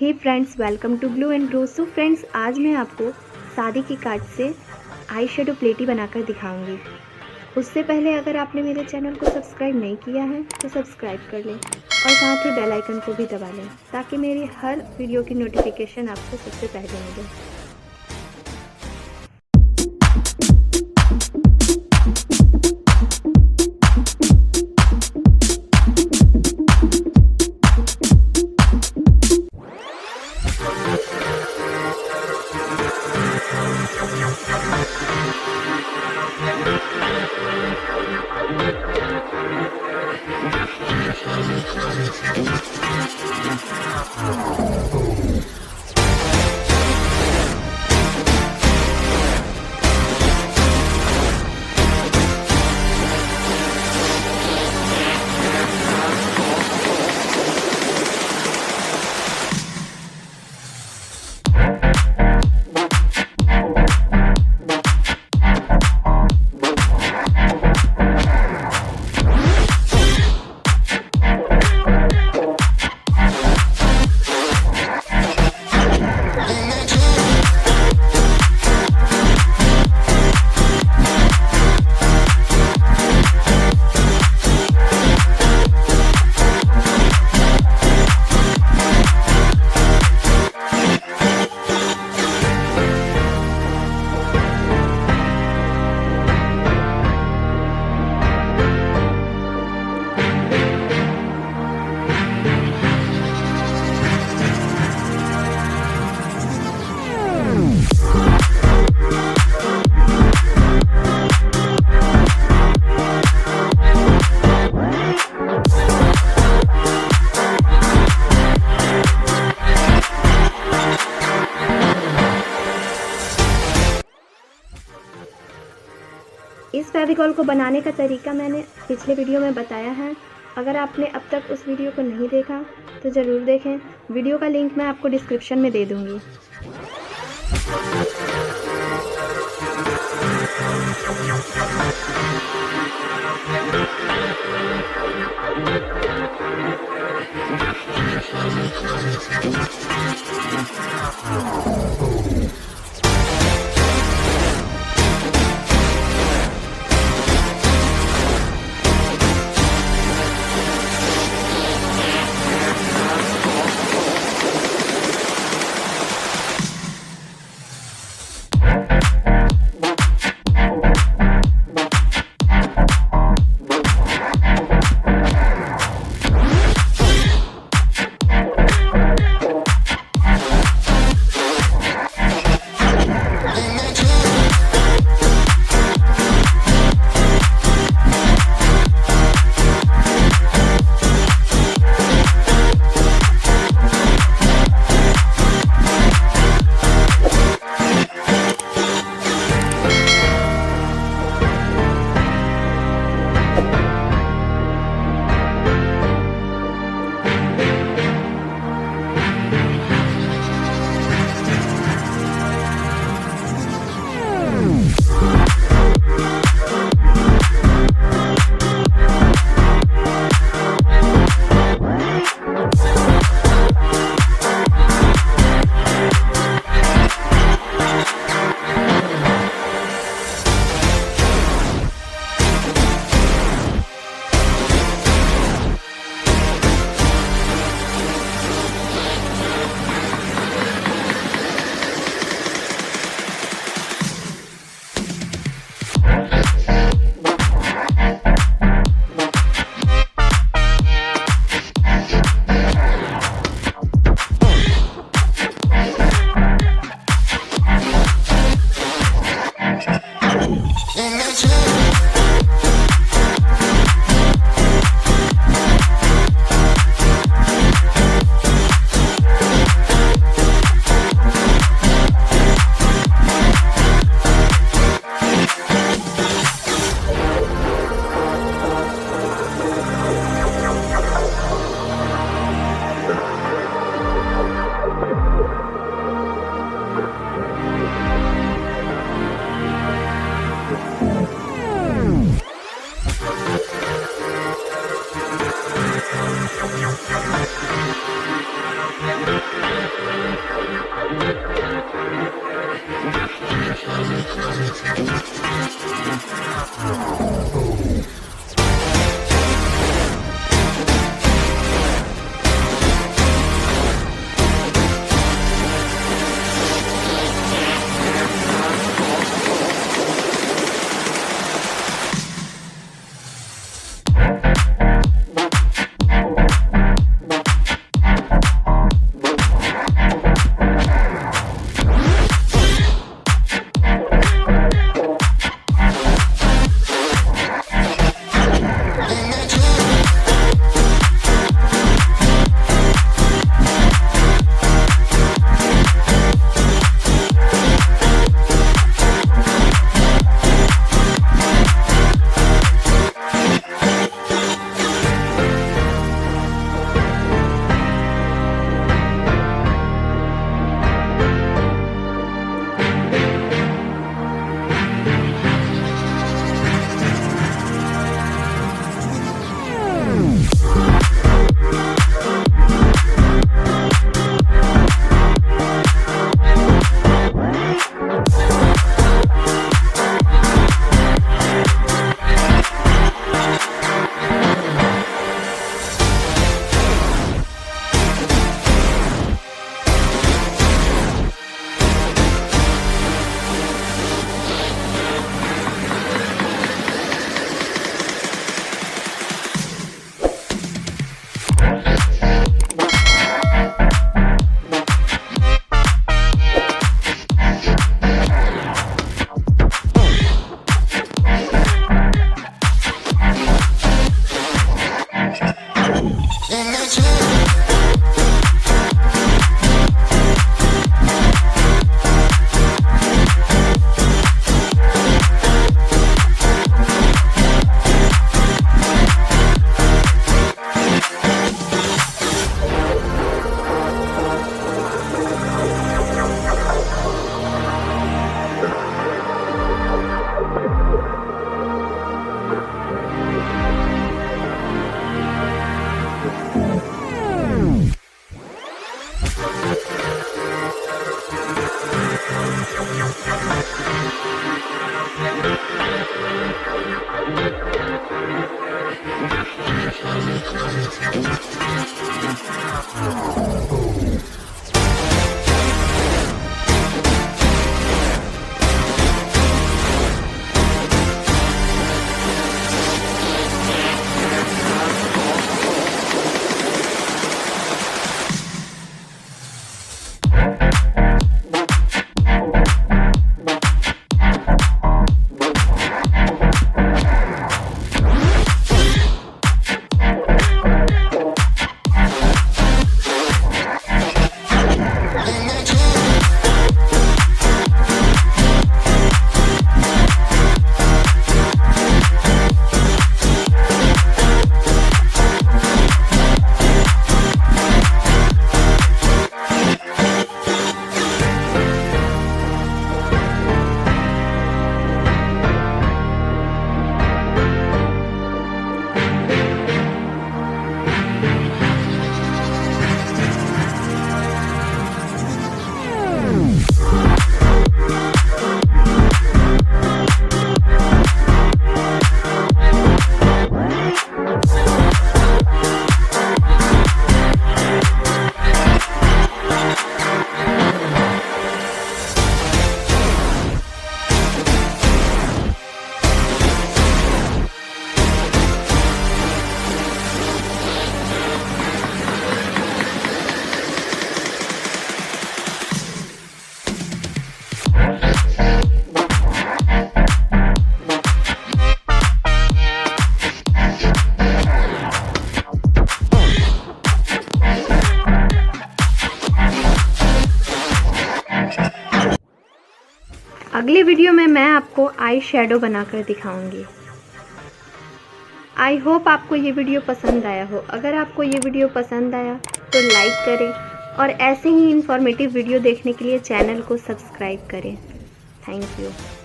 Hey friends, welcome to Glow and Grow. So friends, आज मैं आपको शादी की कार्ड से आई शेडो प्लेटी बनाकर दिखाऊंगी। उससे पहले अगर आपने मेरे चैनल को सब्सक्राइब नहीं किया है तो सब्सक्राइब कर लें और साथ ही बेल आइकन को भी दबा लें ताकि मेरी हर वीडियो की नोटिफिकेशन आपको सबसे पहले मिले। इस फेविकॉल को बनाने का तरीका मैंने पिछले वीडियो में बताया है। अगर आपने अब तक उस वीडियो को नहीं देखा तो ज़रूर देखें। वीडियो का लिंक मैं आपको डिस्क्रिप्शन में दे दूँगी। अगले वीडियो में मैं आपको आई शेडो बनाकर दिखाऊंगी। आई होप आपको ये वीडियो पसंद आया हो। अगर आपको ये वीडियो पसंद आया तो लाइक करें और ऐसे ही इंफॉर्मेटिव वीडियो देखने के लिए चैनल को सब्सक्राइब करें। Thank you.